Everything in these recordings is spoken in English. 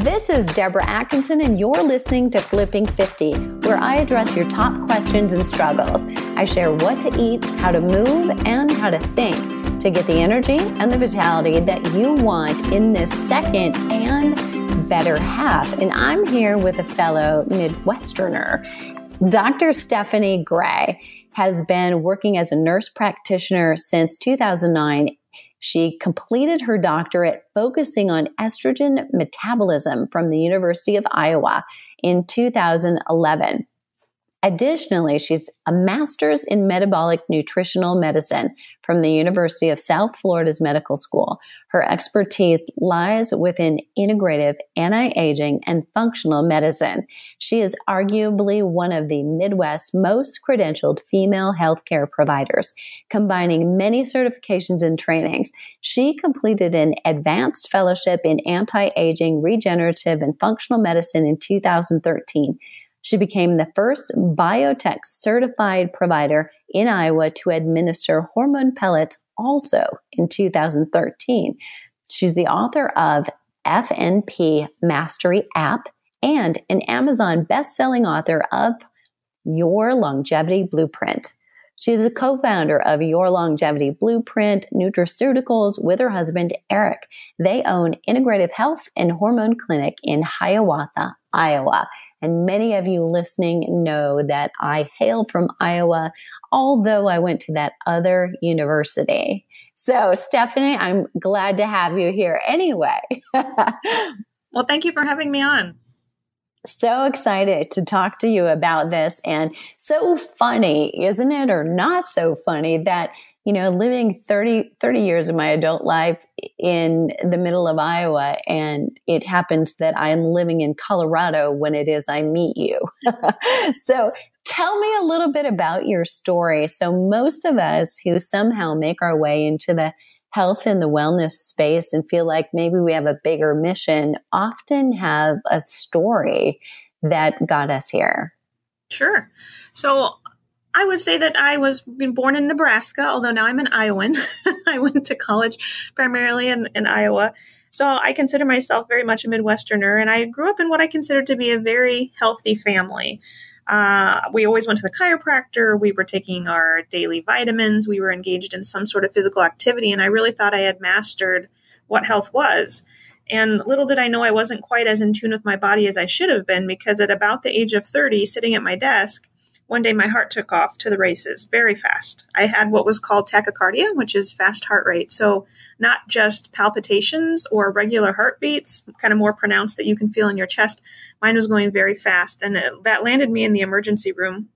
This is Deborah Atkinson, and you're listening to Flipping 50, where I address your top questions and struggles. I share what to eat, how to move, and how to think to get the energy and the vitality that you want in this second and better half. And I'm here with a fellow Midwesterner. Dr. Stephanie Gray has been working as a nurse practitioner since 2009. She completed her doctorate focusing on estrogen metabolism from the University of Iowa in 2011. Additionally, she's a master's in metabolic nutritional medicine from the University of South Florida's Medical School. Her expertise lies within integrative anti-aging and functional medicine. She is arguably one of the Midwest's most credentialed female healthcare providers, combining many certifications and trainings. She completed an advanced fellowship in anti-aging, regenerative, and functional medicine in 2013. She became the first biotech certified provider in Iowa to administer hormone pellets also in 2013. She's the author of FNP Mastery App and an Amazon best-selling author of Your Longevity Blueprint. She is a co-founder of Your Longevity Blueprint Nutraceuticals with her husband, Eric. They own Integrative Health and Hormone Clinic in Hiawatha, Iowa. And many of you listening know that I hail from Iowa, although I went to that other university. So, Stephanie, I'm glad to have you here anyway. Well, thank you for having me on. So excited to talk to you about this, and so funny, isn't it? Or not so funny that, you know, living 30 years of my adult life in the middle of Iowa, and it happens that I'm living in Colorado when it is I meet you. So tell me a little bit about your story. So most of us who somehow make our way into the health and the wellness space and feel like maybe we have a bigger mission often have a story that got us here. Sure. So I would say that I was born in Nebraska, although now I'm an Iowan. I went to college primarily in Iowa. So I consider myself very much a Midwesterner, and I grew up in what I consider to be a very healthy family. We always went to the chiropractor. We were taking our daily vitamins. We were engaged in some sort of physical activity, and I really thought I had mastered what health was. And little did I know I wasn't quite as in tune with my body as I should have been, because at about the age of 30, sitting at my desk, one day my heart took off to the races very fast. I had what was called tachycardia, which is fast heart rate. So not just palpitations or regular heartbeats, kind of more pronounced that you can feel in your chest. Mine was going very fast, and that landed me in the emergency room.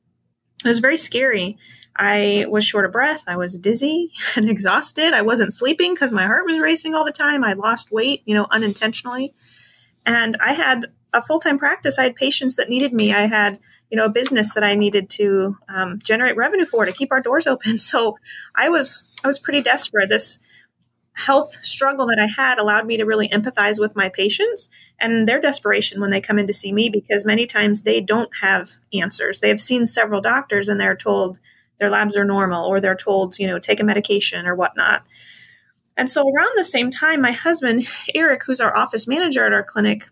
It was very scary. I was short of breath. I was dizzy and exhausted. I wasn't sleeping because my heart was racing all the time. I lost weight, unintentionally. And I had a full-time practice. I had patients that needed me. I had a business that I needed to generate revenue for to keep our doors open. So I was pretty desperate. This health struggle that I had allowed me to really empathize with my patients and their desperation when they come in to see me, because many times they don't have answers. They have seen several doctors and they're told their labs are normal, or they're told, take a medication or whatnot. And so around the same time, my husband, Eric, who's our office manager at our clinic,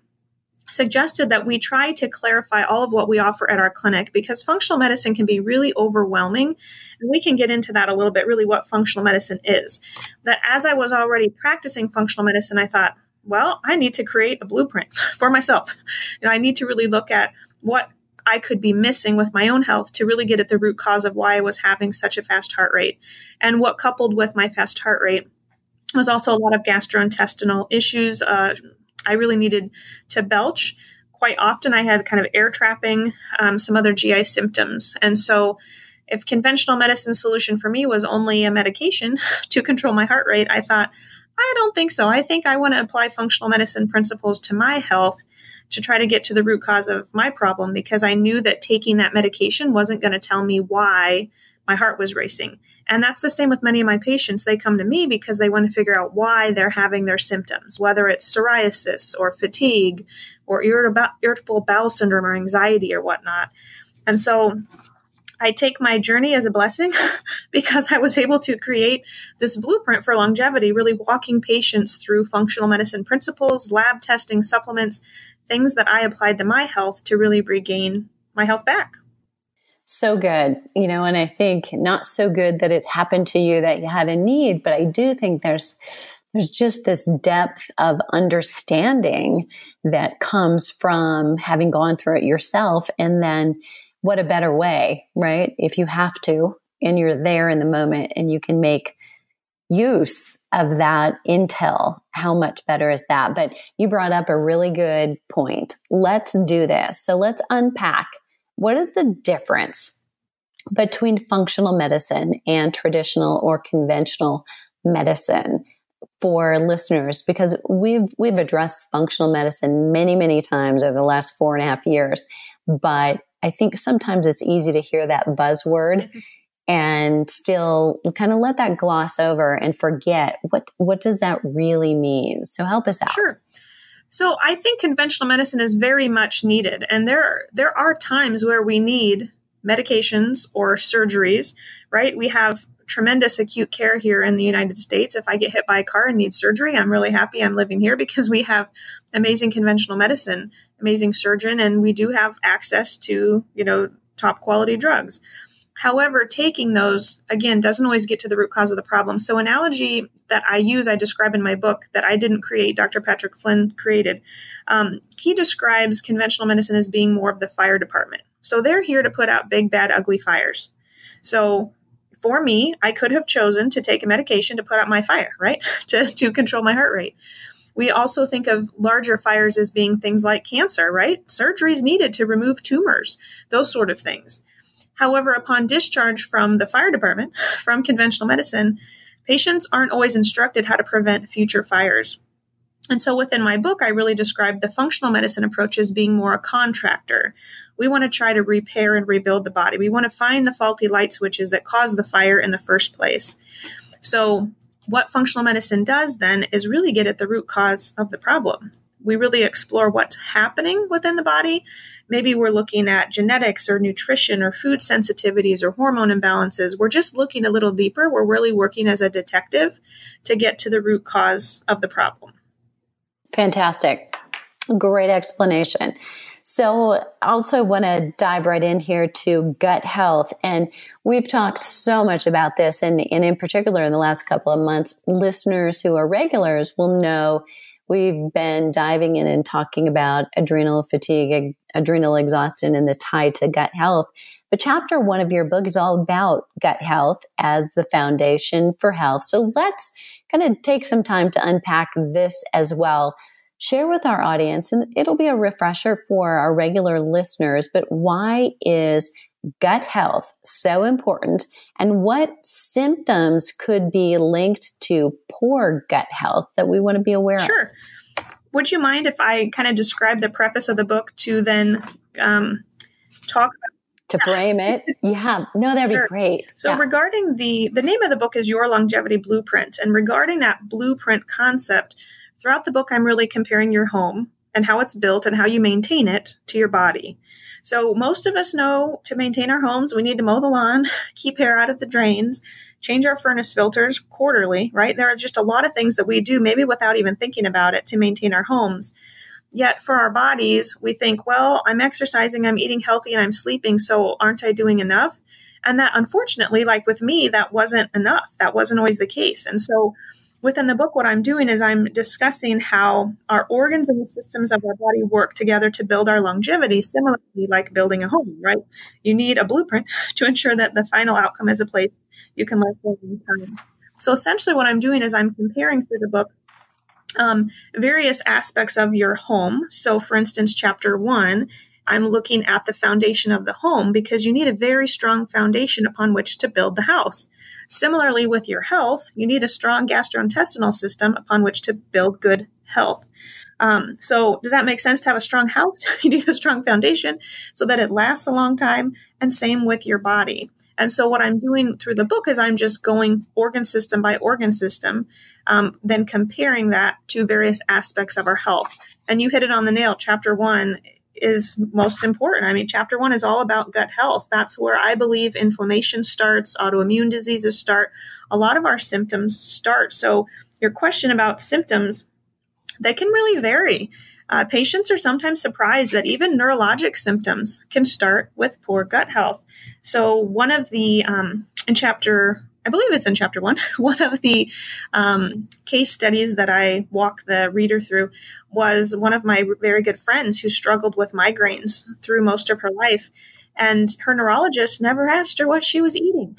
suggested that we try to clarify all of what we offer at our clinic, because functional medicine can be really overwhelming. And we can get into that a little bit, really what functional medicine is. That as I was already practicing functional medicine, I thought, well, I need to create a blueprint for myself. I need to really look at what I could be missing with my own health to really get at the root cause of why I was having such a fast heart rate. And what coupled with my fast heart rate was also a lot of gastrointestinal issues. I really needed to belch. Quite often I had kind of air trapping, some other GI symptoms. And so if conventional medicine solution for me was only a medication to control my heart rate, I thought, I don't think so. I think I want to apply functional medicine principles to my health to try to get to the root cause of my problem, because I knew that taking that medication wasn't going to tell me why my heart was racing. And that's the same with many of my patients. They come to me because they want to figure out why they're having their symptoms, whether it's psoriasis or fatigue or irritable bowel syndrome or anxiety or whatnot. And so I take my journey as a blessing because I was able to create this blueprint for longevity, really walking patients through functional medicine principles, lab testing, supplements, things that I applied to my health to really regain my health back. So good. And I think not so good that it happened to you that you had a need, but I do think there's just this depth of understanding that comes from having gone through it yourself. And then what a better way, right? If you have to, and you're there in the moment and you can make use of that intel, how much better is that? But you brought up a really good point. Let's do this. So let's unpack. What is the difference between functional medicine and traditional or conventional medicine for listeners? Because we've addressed functional medicine many, many times over the last 4.5 years, but I think sometimes it's easy to hear that buzzword and still kind of let that gloss over and forget what does that really mean? So help us out. Sure. So I think conventional medicine is very much needed. And there are times where we need medications or surgeries, right? We have tremendous acute care here in the United States. If I get hit by a car and need surgery, I'm really happy I'm living here because we have amazing conventional medicine, amazing surgeon, and we do have access to, top quality drugs. However, taking those, again, doesn't always get to the root cause of the problem. So analogy that I describe in my book that I didn't create, Dr. Patrick Flynn created, he describes conventional medicine as being more of the fire department. So they're here to put out big, bad, ugly fires. So for me, I could have chosen to take a medication to put out my fire, right? to control my heart rate. We also think of larger fires as being things like cancer, right? Surgery is needed to remove tumors, those sort of things. However, upon discharge from the fire department, from conventional medicine, patients aren't always instructed how to prevent future fires. And so within my book, I really describe the functional medicine approach as being more a contractor. We want to try to repair and rebuild the body. We want to find the faulty light switches that caused the fire in the first place. So what functional medicine does then is really get at the root cause of the problem. We really explore what's happening within the body. Maybe we're looking at genetics or nutrition or food sensitivities or hormone imbalances. We're just looking a little deeper. We're really working as a detective to get to the root cause of the problem. Fantastic. Great explanation. So also want to dive right in here to gut health. And we've talked so much about this. And in particular, in the last couple of months, listeners who are regulars will know we've been diving in and talking about adrenal fatigue, adrenal exhaustion, and the tie to gut health. But chapter 1 of your book is all about gut health as the foundation for health. So let's kind of take some time to unpack this as well. Share with our audience, and it'll be a refresher for our regular listeners, but why is gut health so important, and what symptoms could be linked to poor gut health that we want to be aware of? Sure. Would you mind if I kind of describe the preface of the book to then talk about to frame it? Yeah. No, that'd be great. So regarding the name of the book is Your Longevity Blueprint. And regarding that blueprint concept, throughout the book, I'm really comparing your home and how it's built and how you maintain it to your body. So most of us know to maintain our homes, we need to mow the lawn, keep hair out of the drains, change our furnace filters quarterly, right? There are just a lot of things that we do, maybe without even thinking about it, to maintain our homes. Yet for our bodies, we think, well, I'm exercising, I'm eating healthy, and I'm sleeping, so aren't I doing enough? And that, unfortunately, like with me, that wasn't enough. That wasn't always the case. And so within the book, what I'm doing is I'm discussing how our organs and the systems of our body work together to build our longevity, similarly like building a home, right? You need a blueprint to ensure that the final outcome is a place you can live for a long time. So essentially what I'm doing is I'm comparing through the book various aspects of your home. So for instance, chapter 1, I'm looking at the foundation of the home because you need a very strong foundation upon which to build the house. Similarly, with your health, you need a strong gastrointestinal system upon which to build good health. So does that make sense to have a strong house? You need a strong foundation so that it lasts a long time, and same with your body. And so what I'm doing through the book is I'm just going organ system by organ system, then comparing that to various aspects of our health. And you hit it on the nail. Chapter 1 is most important. I mean, chapter 1 is all about gut health. That's where I believe inflammation starts, autoimmune diseases start, a lot of our symptoms start. So your question about symptoms, they can really vary. Patients are sometimes surprised that even neurologic symptoms can start with poor gut health. So one of the, I believe it's in chapter 1, one of the case studies that I walk the reader through was one of my very good friends who struggled with migraines through most of her life. And her neurologist never asked her what she was eating.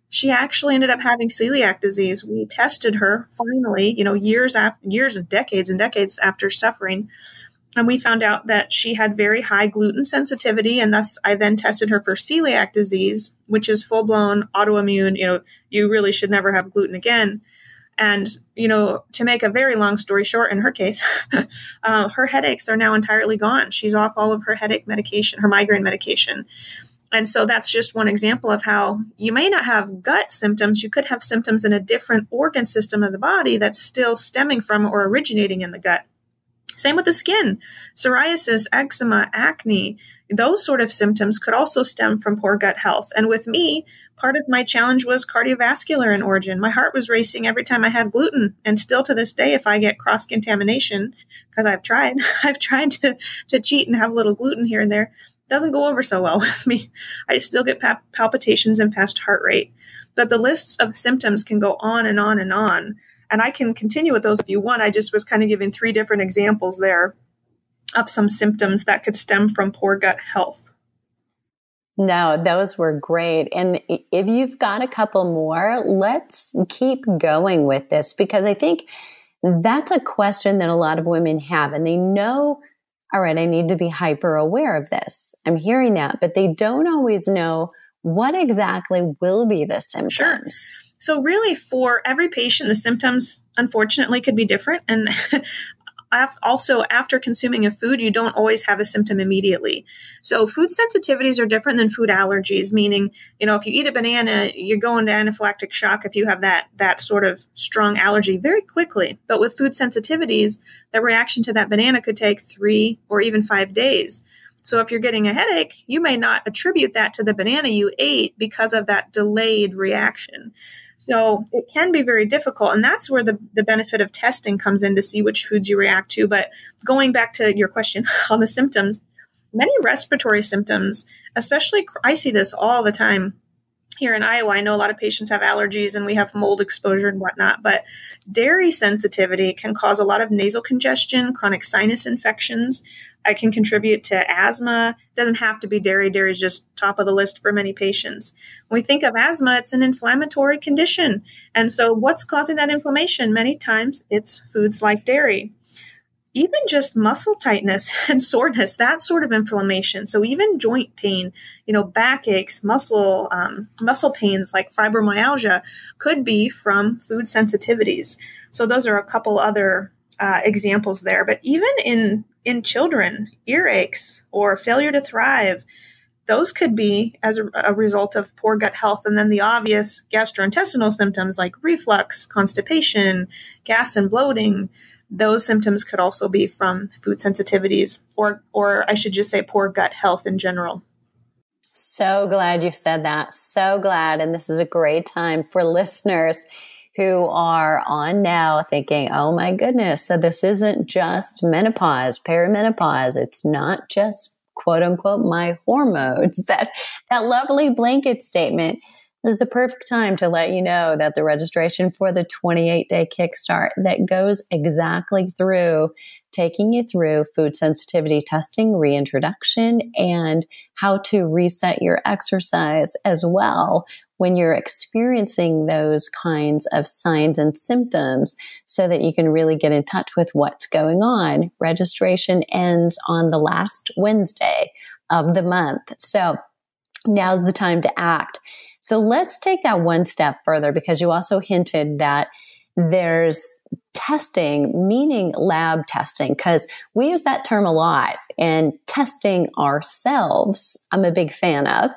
She actually ended up having celiac disease. We tested her finally, years and decades after suffering. And we found out that she had very high gluten sensitivity. And thus I then tested her for celiac disease, which is full-blown autoimmune. You really should never have gluten again. And, to make a very long story short, in her case, her headaches are now entirely gone. She's off all of her headache medication, her migraine medication. And so that's just one example of how you may not have gut symptoms. You could have symptoms in a different organ system of the body that's still stemming from or originating in the gut. Same with the skin, psoriasis, eczema, acne, those sort of symptoms could also stem from poor gut health. And with me, part of my challenge was cardiovascular in origin. My heart was racing every time I had gluten. And still to this day, if I get cross-contamination, because I've tried to cheat and have a little gluten here and there, doesn't go over so well with me. I still get palpitations and fast heart rate. But the list of symptoms can go on and on and on. And I can continue with those if you want. I just was kind of giving 3 different examples there of some symptoms that could stem from poor gut health. No, those were great. And if you've got a couple more, let's keep going with this, because I think that's a question that a lot of women have, and they know, all right, I need to be hyper aware of this. I'm hearing that, but they don't always know what exactly will be the symptoms. Sure. So really, for every patient, the symptoms, unfortunately, could be different. And also, after consuming a food, you don't always have a symptom immediately. So food sensitivities are different than food allergies, meaning, if you eat a banana, you're going to anaphylactic shock if you have that sort of strong allergy very quickly. But with food sensitivities, the reaction to that banana could take 3 or even 5 days. So if you're getting a headache, you may not attribute that to the banana you ate because of that delayed reaction. So it can be very difficult. And that's where the benefit of testing comes in to see which foods you react to. But going back to your question on the symptoms, many respiratory symptoms, especially I see this all the time here in Iowa. I know a lot of patients have allergies and we have mold exposure and whatnot, but dairy sensitivity can cause a lot of nasal congestion, chronic sinus infections. It can contribute to asthma. It doesn't have to be dairy. Dairy is just top of the list for many patients. When we think of asthma, it's an inflammatory condition. And so what's causing that inflammation? Many times it's foods like dairy. Even just muscle tightness and soreness, that sort of inflammation. So even joint pain, backaches, muscle pains like fibromyalgia could be from food sensitivities. So those are a couple other examples there. But even in children, earaches or failure to thrive, those could be as a result of poor gut health. And then the obvious gastrointestinal symptoms like reflux, constipation, gas and bloating, those symptoms could also be from food sensitivities, or I should just say poor gut health in general. So glad you said that. So glad. And this is a great time for listeners who are on now thinking, oh my goodness, so this isn't just menopause, perimenopause. It's not just quote unquote my hormones. That lovely blanket statement. This is the perfect time to let you know that the registration for the 28-day kickstart that goes exactly through taking you through food sensitivity testing, reintroduction, and how to reset your exercise as well when you're experiencing those kinds of signs and symptoms so that you can really get in touch with what's going on. Registration ends on the last Wednesday of the month. So now's the time to act. So let's take that one step further, because you also hinted that there's testing, meaning lab testing, because we use that term a lot, and testing ourselves, I'm a big fan of,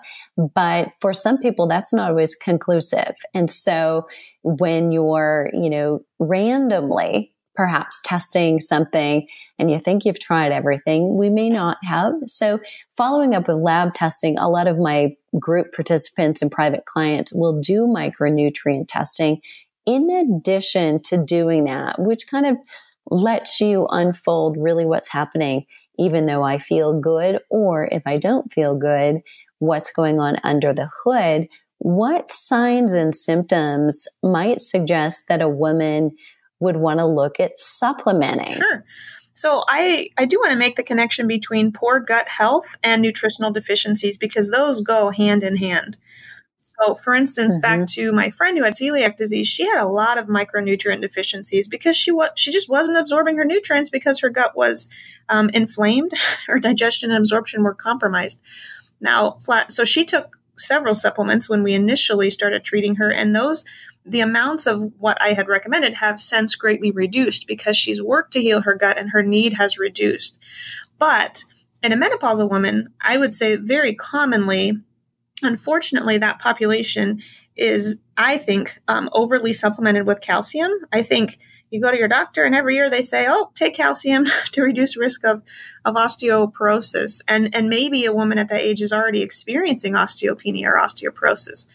but for some people that's not always conclusive. And so when you're, randomly perhaps testing something and you think you've tried everything. We may not have. So following up with lab testing, a lot of my group participants and private clients will do micronutrient testing in addition to doing that, which kind of lets you unfold really what's happening, even though I feel good, or if I don't feel good, what's going on under the hood. What signs and symptoms might suggest that a woman would want to look at supplementing? Sure. So I do want to make the connection between poor gut health and nutritional deficiencies because those go hand in hand. So for instance, back to my friend who had celiac disease, she had a lot of micronutrient deficiencies because she just wasn't absorbing her nutrients because her gut was inflamed. Her digestion and absorption were compromised. So she took several supplements when we initially started treating her, and the amounts of what I had recommended have since greatly reduced because she's worked to heal her gut and her need has reduced. But in a menopausal woman, I would say very commonly, unfortunately, that population is, I think, overly supplemented with calcium. I think you go to your doctor and every year they say, oh, take calcium to reduce risk of osteoporosis. And maybe a woman at that age is already experiencing osteopenia or osteoporosis.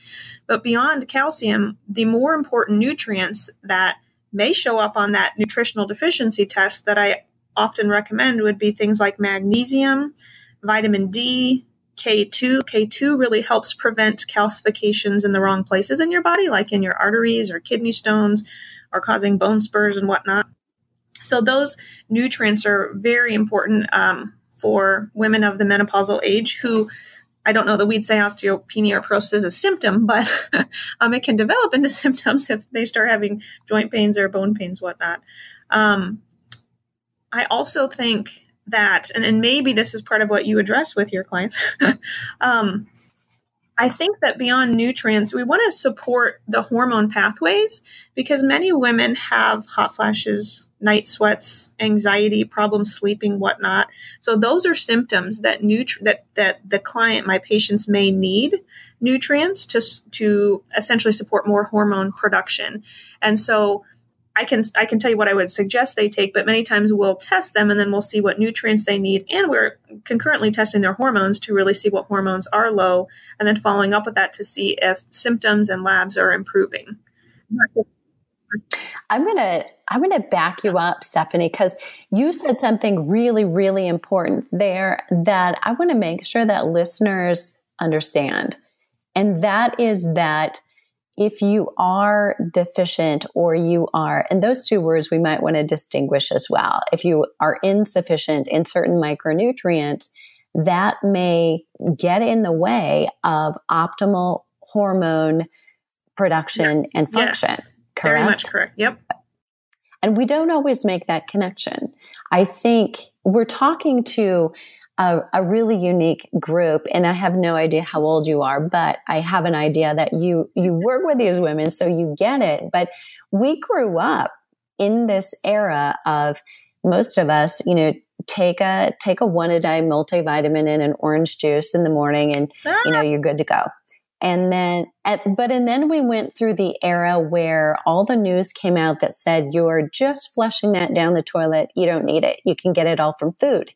But beyond calcium, the more important nutrients that may show up on that nutritional deficiency test that I often recommend would be things like magnesium, vitamin D, K2. K2 really helps prevent calcifications in the wrong places in your body, like in your arteries or kidney stones, or causing bone spurs and whatnot. So those nutrients are very important for women of the menopausal age who, I don't know that we'd say osteopenia or porosis is a symptom, but it can develop into symptoms if they start having joint pains or bone pains, whatnot. I also think that, and maybe this is part of what you address with your clients, I think that beyond nutrients, we want to support the hormone pathways because many women have hot flashes, night sweats, anxiety, problems sleeping, whatnot. So those are symptoms that that the client, my patients, may need nutrients to essentially support more hormone production. And so I can tell you what I would suggest they take, but many times we'll test them and then we'll see what nutrients they need. And we're concurrently testing their hormones to really see what hormones are low and then following up with that to see if symptoms and labs are improving. I'm going to back you up, Stephanie, because you said something really, really important there that I want to make sure that listeners understand. And that is that if you are deficient or you are, and those two words we might want to distinguish as well. If you are insufficient in certain micronutrients, that may get in the way of optimal hormone production and function. Yes, correct? Very much correct. Yep. And we don't always make that connection. I think we're talking to a really unique group, and I have no idea how old you are, but I have an idea that you work with these women, so you get it. But we grew up in this era of most of us, take a one-a-day multivitamin and an orange juice in the morning, and you're good to go. And then, then we went through the era where all the news came out that said you're just flushing that down the toilet. You don't need it. You can get it all from food.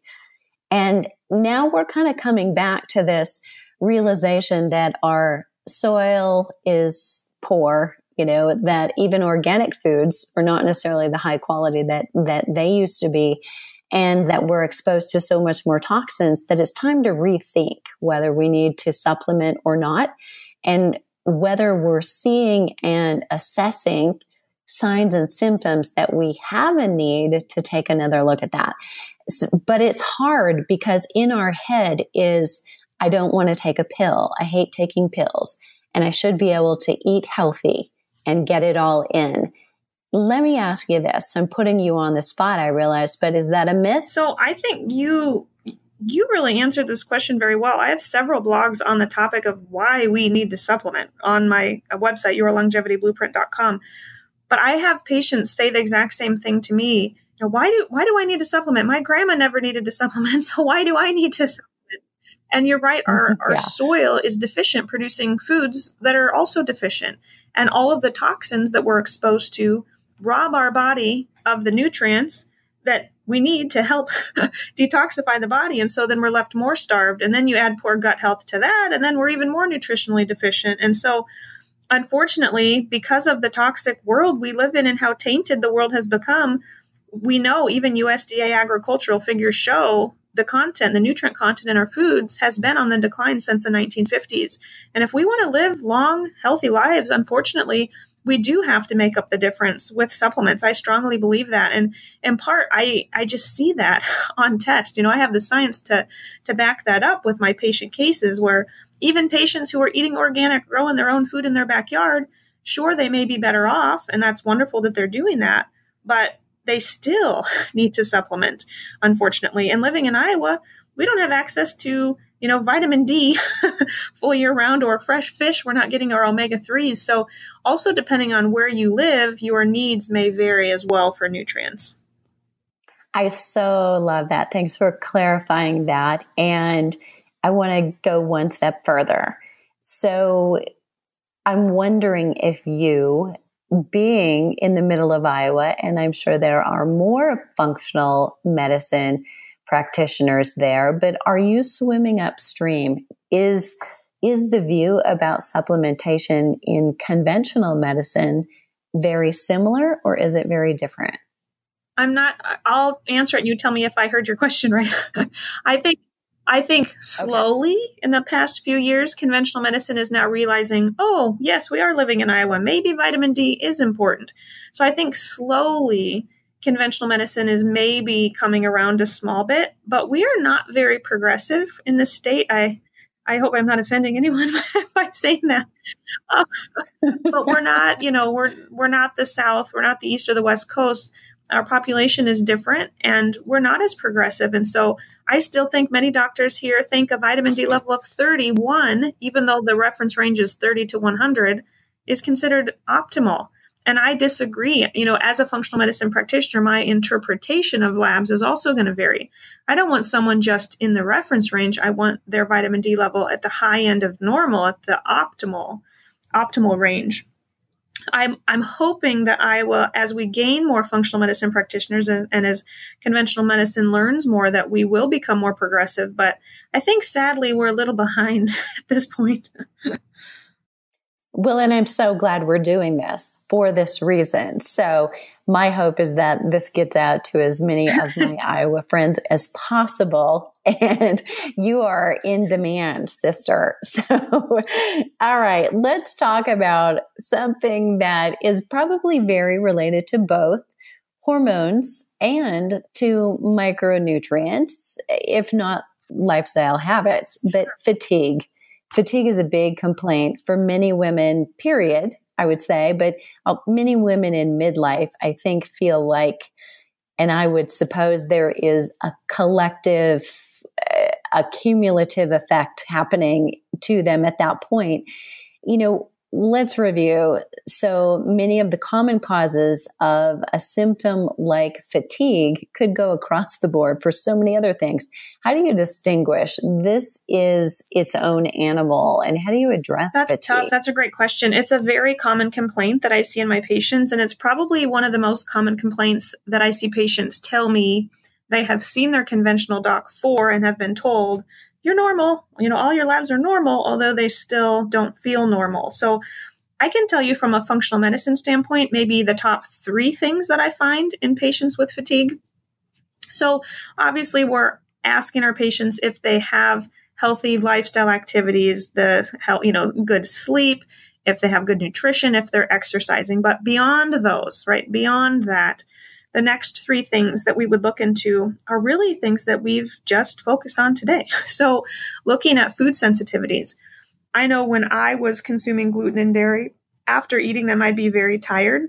And now we're kind of coming back to this realization that our soil is poor, that even organic foods are not necessarily the high quality that they used to be, and that we're exposed to so much more toxins that it's time to rethink whether we need to supplement or not, and whether we're seeing and assessing signs and symptoms that we have a need to take another look at that. But it's hard because in our head is, I don't want to take a pill. I hate taking pills, and I should be able to eat healthy and get it all in. Let me ask you this. I'm putting you on the spot, I realize, but is that a myth? So I think you really answered this question very well. I have several blogs on the topic of why we need to supplement on my website, yourlongevityblueprint.com. But I have patients say the exact same thing to me. Why do I need to supplement? My grandma never needed to supplement, so why do I need to supplement? And you're right, our soil is deficient producing foods that are also deficient. And all of the toxins that we're exposed to rob our body of the nutrients that we need to help detoxify the body. And so then we're left more starved. And then you add poor gut health to that. And then we're even more nutritionally deficient. And so unfortunately, because of the toxic world we live in and how tainted the world has become, we know even USDA agricultural figures show the nutrient content in our foods has been on the decline since the 1950s. And if we want to live long, healthy lives, unfortunately, we do have to make up the difference with supplements. I strongly believe that. And in part, I just see that on test. I have the science to back that up with my patient cases where even patients who are eating organic, growing their own food in their backyard, sure, they may be better off. And that's wonderful that they're doing that. But they still need to supplement, unfortunately. And living in Iowa, we don't have access to, vitamin D full year round or fresh fish. We're not getting our omega-3s. So also depending on where you live, your needs may vary as well for nutrients. I so love that. Thanks for clarifying that. And I want to go one step further. So I'm wondering if you, being in the middle of Iowa, and I'm sure there are more functional medicine practitioners there, but are you swimming upstream? Is the view about supplementation in conventional medicine very similar, or is it very different? I'll answer it and you tell me if I heard your question right. I think slowly in the past few years, conventional medicine is now realizing, oh, yes, we are living in Iowa. Maybe vitamin D is important. So I think slowly conventional medicine is maybe coming around a small bit, but we are not very progressive in this state. I hope I'm not offending anyone by saying that. But we're not, we're not the South, we're not the East or the West Coast. Our population is different and we're not as progressive. And so I still think many doctors here think a vitamin D level of 31, even though the reference range is 30 to 100, is considered optimal. And I disagree. As a functional medicine practitioner, my interpretation of labs is also going to vary. I don't want someone just in the reference range. I want their vitamin D level at the high end of normal, at the optimal range. I'm hoping that Iowa, as we gain more functional medicine practitioners and as conventional medicine learns more, that we will become more progressive. But I think sadly, we're a little behind at this point. Well, and I'm so glad we're doing this for this reason. So my hope is that this gets out to as many of my Iowa friends as possible. And you are in demand, sister. So, all right, let's talk about something that is probably very related to both hormones and to micronutrients, if not lifestyle habits, but fatigue. Fatigue is a big complaint for many women, period, I would say, but many women in midlife, I think, feel like, and I would suppose there is a collective, a cumulative effect happening to them at that point. Let's review. So many of the common causes of a symptom like fatigue could go across the board for so many other things. How do you distinguish this is its own animal, and how do you address fatigue? That's tough. That's a great question. It's a very common complaint that I see in my patients, and it's probably one of the most common complaints that I see patients tell me they have seen their conventional doc for and have been told, you're normal, all your labs are normal, although they still don't feel normal. So I can tell you from a functional medicine standpoint, maybe the top 3 things that I find in patients with fatigue. So obviously we're asking our patients if they have healthy lifestyle activities, good sleep, if they have good nutrition, if they're exercising. But beyond those, right, beyond that, the next 3 things that we would look into are really things that we've just focused on today. So looking at food sensitivities. I know when I was consuming gluten and dairy, after eating them, I'd be very tired,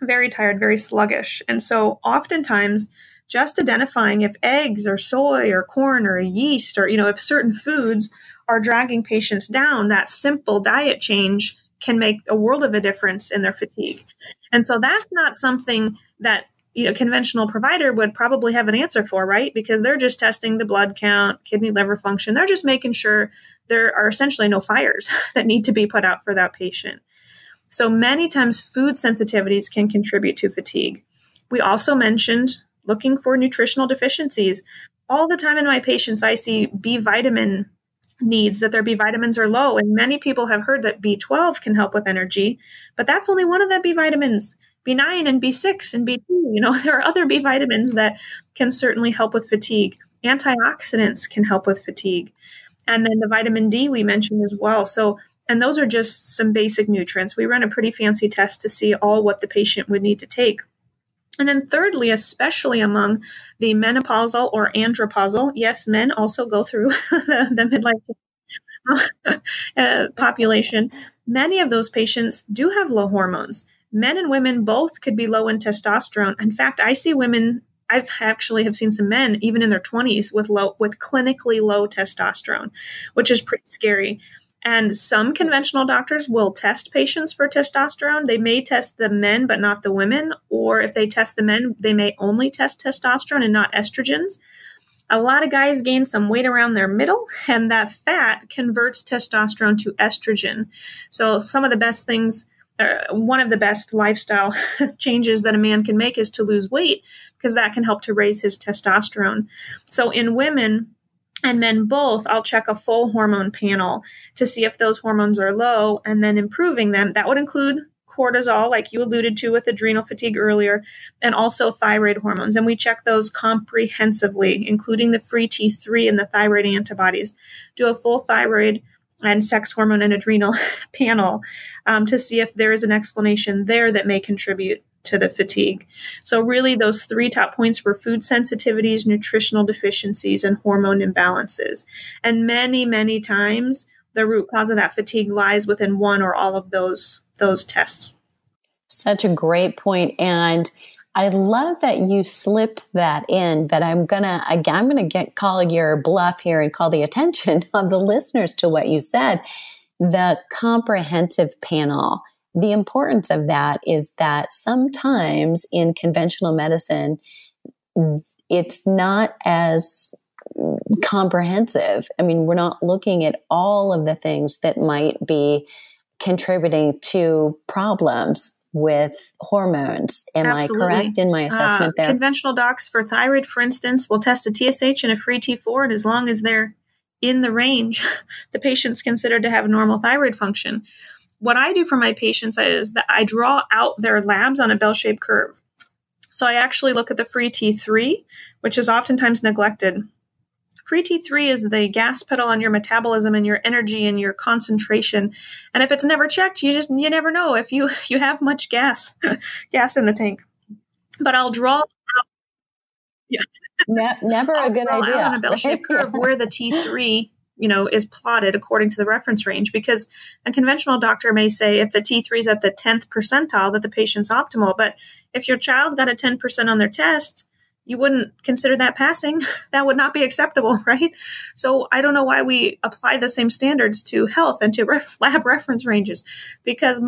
very sluggish. And so oftentimes just identifying if eggs or soy or corn or yeast or, if certain foods are dragging patients down, that simple diet change can make a world of a difference in their fatigue. And so that's not something that conventional provider would probably have an answer for, right? Because they're just testing the blood count, kidney, liver function. They're just making sure there are essentially no fires that need to be put out for that patient. So many times food sensitivities can contribute to fatigue. We also mentioned looking for nutritional deficiencies. All the time in my patients, I see B vitamin needs, that their B vitamins are low. And many people have heard that B12 can help with energy, but that's only one of the B vitamins. B9 and B6 and B2, there are other B vitamins that can certainly help with fatigue. Antioxidants can help with fatigue. And then the vitamin D we mentioned as well. So, and those are just some basic nutrients. We run a pretty fancy test to see all what the patient would need to take. And then thirdly, especially among the menopausal or andropausal, yes, men also go through the midlife population. Many of those patients do have low hormones. Men and women both could be low in testosterone. In fact, I see women, I've actually have seen some men, even in their 20s, with clinically low testosterone, which is pretty scary. And some conventional doctors will test patients for testosterone. They may test the men, but not the women. Or if they test the men, they may only test testosterone and not estrogens. A lot of guys gain some weight around their middle, and that fat converts testosterone to estrogen. So some of the best things, one of the best lifestyle changes that a man can make is to lose weight, because that can help to raise his testosterone. So in women and men both, I'll check a full hormone panel to see if those hormones are low and then improving them. That would include cortisol, like you alluded to with adrenal fatigue earlier, and also thyroid hormones. And we check those comprehensively, including the free T3 and the thyroid antibodies. Do a full thyroid and sex hormone and adrenal panel to see if there is an explanation there that may contribute to the fatigue. So really those three top points were food sensitivities, nutritional deficiencies, and hormone imbalances. And many, many times the root cause of that fatigue lies within one or all of those tests. Such a great point. And I love that you slipped that in, but I'm gonna call your bluff here and call the attention of the listeners to what you said. The comprehensive panel. The importance of that is that sometimes in conventional medicine, it's not as comprehensive. I mean, we're not looking at all of the things that might be contributing to problems with hormones. Am Absolutely. I correct in my assessment there? Conventional docs for thyroid, for instance, will test a TSH and a free T4, and as long as they're in the range, the patient's considered to have normal thyroid function. What I do for my patients is that I draw out their labs on a bell-shaped curve. So I actually look at the free T3, which is oftentimes neglected. Free T3 is the gas pedal on your metabolism and your energy and your concentration. And if it's never checked, you never know if you have much gas in the tank. But I'll draw out. Yeah. Never a good idea. On a bell-shaped curve where the T3 is plotted according to the reference range, because a conventional doctor may say if the T3 is at the 10th percentile that the patient's optimal. But if your child got a 10% on their test, you wouldn't consider that passing. That would not be acceptable, right? So I don't know why we apply the same standards to health and to lab reference ranges, because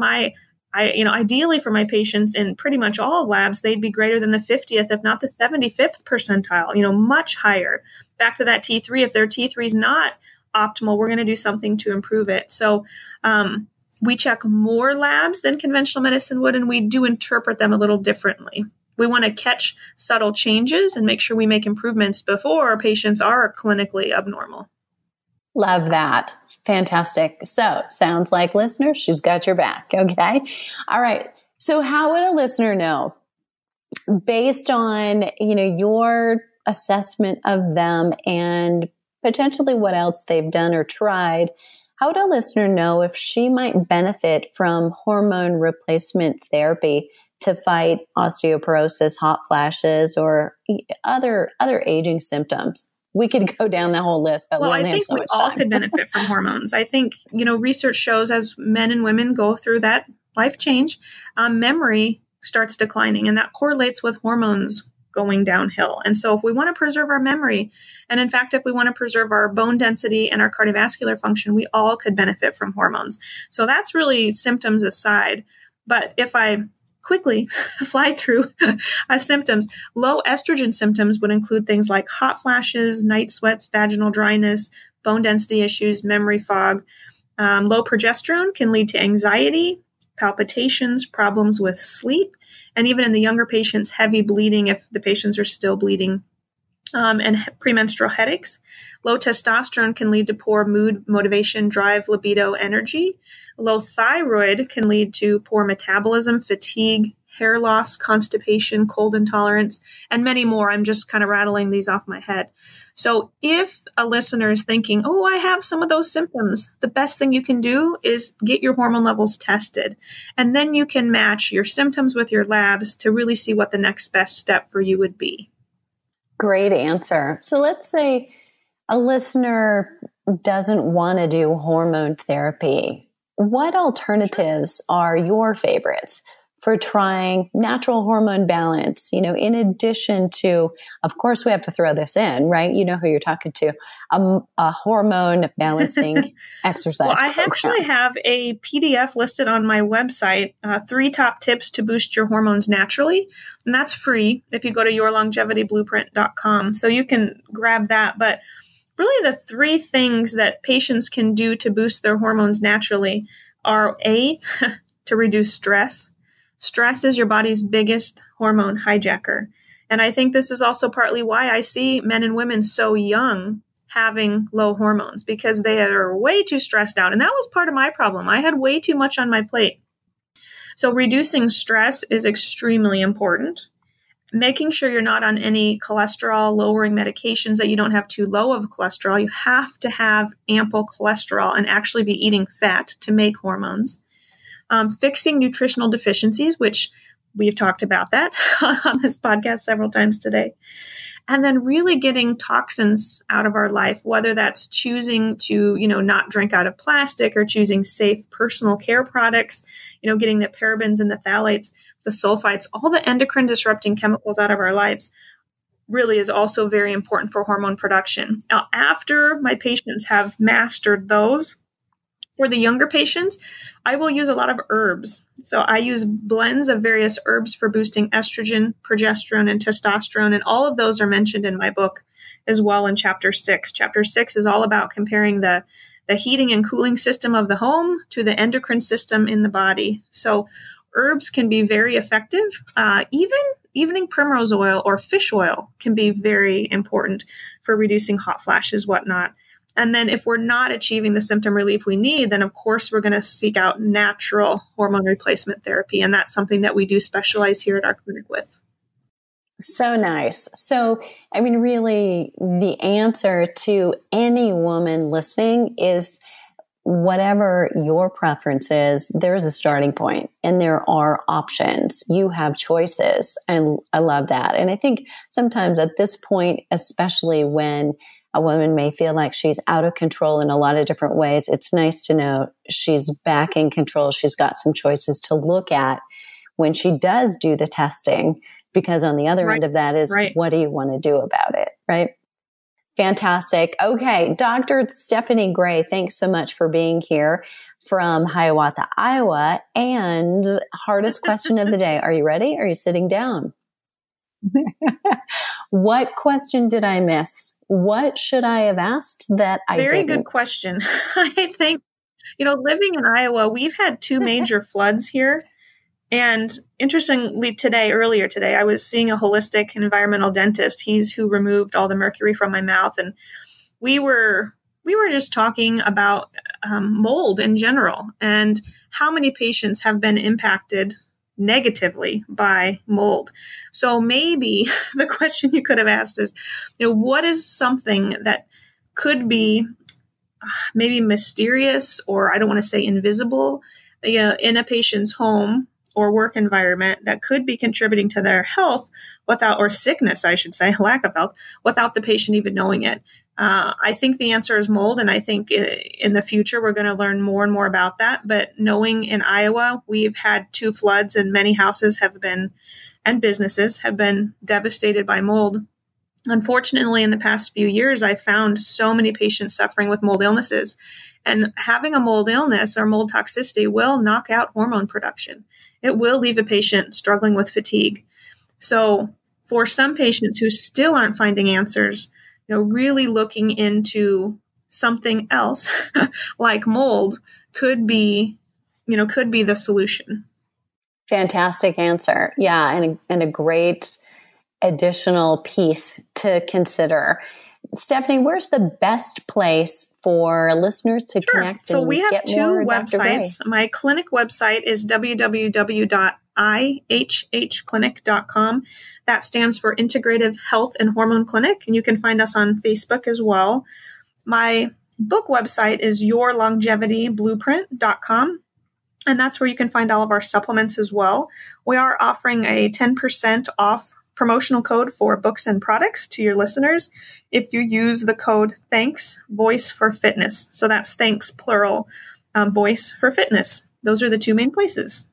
ideally for my patients in pretty much all labs, they'd be greater than the 50th, if not the 75th percentile, much higher. Back to that T3, if their T3 is not optimal, we're going to do something to improve it. So we check more labs than conventional medicine would, and we do interpret them a little differently. We want to catch subtle changes and make sure we make improvements before our patients are clinically abnormal. Love that. Fantastic. So sounds like, listener, she's got your back. Okay. All right. So how would a listener know, based on, your assessment of them and potentially what else they've done or tried, how would a listener know if she might benefit from hormone replacement therapy to fight osteoporosis, hot flashes, or other aging symptoms? We could go down the whole list, but we only have so much time. I think we all could benefit from hormones. I think, research shows as men and women go through that life change, memory starts declining, and that correlates with hormones going downhill. And so if we want to preserve our memory, and in fact, if we want to preserve our bone density and our cardiovascular function, we all could benefit from hormones. So that's really symptoms aside. But if I quickly fly through symptoms, low estrogen symptoms would include things like hot flashes, night sweats, vaginal dryness, bone density issues, memory fog. Low progesterone can lead to anxiety, palpitations, problems with sleep, and even in the younger patients, heavy bleeding if the patients are still bleeding, and premenstrual headaches. Low testosterone can lead to poor mood, motivation, drive, libido, energy. Low thyroid can lead to poor metabolism, fatigue, hair loss, constipation, cold intolerance, and many more. I'm just kind of rattling these off my head. So if a listener is thinking, oh, I have some of those symptoms, the best thing you can do is get your hormone levels tested. And then you can match your symptoms with your labs to really see what the next best step for you would be. Great answer. So let's say a listener doesn't want to do hormone therapy. What alternatives are your favorites for trying natural hormone balance? In addition to, of course, we have to throw this in, right? You know who you're talking to, a hormone balancing exercise Well, I program. actually have a PDF listed on my website, 3 top tips to boost your hormones naturally. And that's free if you go to yourlongevityblueprint.com. So you can grab that. But really the 3 things that patients can do to boost their hormones naturally are A, to reduce stress. Stress is your body's biggest hormone hijacker. And I think this is also partly why I see men and women so young having low hormones, because they are way too stressed out. And that was part of my problem. I had way too much on my plate. So reducing stress is extremely important. Making sure you're not on any cholesterol lowering medications, that you don't have too low of cholesterol. You have to have ample cholesterol and actually be eating fat to make hormones. Fixing nutritional deficiencies, which we've talked about that on this podcast several times today. And then really getting toxins out of our life, whether that's choosing to, not drink out of plastic, or choosing safe personal care products, getting the parabens and the phthalates, the sulfites, all the endocrine disrupting chemicals out of our lives really is also very important for hormone production. Now, after my patients have mastered those, for the younger patients, I will use a lot of herbs. So I use blends of various herbs for boosting estrogen, progesterone, and testosterone. And all of those are mentioned in my book as well in Chapter 6. Chapter 6 is all about comparing the heating and cooling system of the home to the endocrine system in the body. So herbs can be very effective. Even evening primrose oil or fish oil can be very important for reducing hot flashes, whatnot. And then if we're not achieving the symptom relief we need, then of course we're going to seek out natural hormone replacement therapy. And that's something that we do specialize here at our clinic with. So nice. So, really the answer to any woman listening is whatever your preference is, there's a starting point and there are options. You have choices. And I love that. And I think sometimes at this point, especially when a woman may feel like she's out of control in a lot of different ways, it's nice to know she's back in control. She's got some choices to look at when she does do the testing, because on the other end of that is, what do you want to do about it, right? Fantastic. Okay, Dr. Stephanie Gray, thanks so much for being here from Hiawatha, Iowa. And hardest question of the day. Are you ready? Are you sitting down? What question did I miss? What should I have asked that I didn't? Very good question. I think, living in Iowa, we've had 2 major floods here. And interestingly, earlier today, I was seeing a holistic environmental dentist. He's who removed all the mercury from my mouth. And we were just talking about mold in general and how many patients have been impacted negatively by mold. So maybe the question you could have asked is, what is something that could be maybe mysterious, or I don't want to say invisible, in a patient's home or work environment that could be contributing to their health or sickness, I should say, lack of health, without the patient even knowing it. I think the answer is mold, and I think in the future we're going to learn more and more about that. But knowing in Iowa, we've had 2 floods, and many houses and businesses have been devastated by mold. Unfortunately, in the past few years, I've found so many patients suffering with mold illnesses. And having a mold illness or mold toxicity will knock out hormone production. It will leave a patient struggling with fatigue. So for some patients who still aren't finding answers, really looking into something else like mold could be could be the solution. Fantastic answer. Yeah. And a great additional piece to consider. Stephanie, where's the best place for listeners to connect? So we have get 2 more websites. My clinic website is www.ihhclinic.com. That stands for Integrative Health and Hormone Clinic, and you can find us on Facebook as well. My book website is yourlongevityblueprint.com, and that's where you can find all of our supplements as well. We are offering a 10% off promotional code for books and products to your listeners if you use the code THANKS Voice for Fitness. So that's thanks plural, Voice for Fitness. Those are the 2 main places.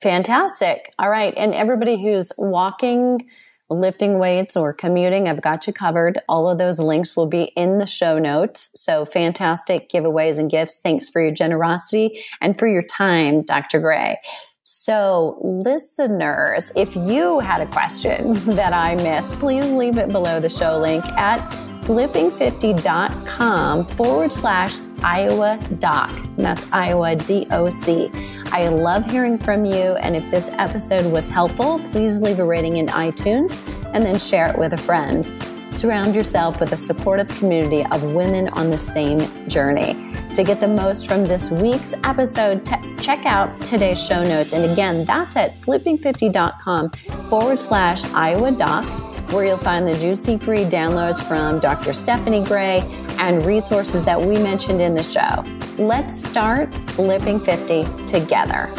Fantastic. All right. And everybody who's walking, lifting weights, or commuting, I've got you covered. All of those links will be in the show notes. So fantastic giveaways and gifts. Thanks for your generosity and for your time, Dr. Gray. So listeners, if you had a question that I missed, please leave it below the show link at flipping50.com/Iowa Doc. And that's Iowa DOC. I love hearing from you. And if this episode was helpful, please leave a rating in iTunes and then share it with a friend. Surround yourself with a supportive community of women on the same journey. To get the most from this week's episode, check out today's show notes. And again, that's at flipping50.com/Iowa Doc, where you'll find the juicy free downloads from Dr. Stephanie Gray and resources that we mentioned in the show. Let's start Flipping 50 together.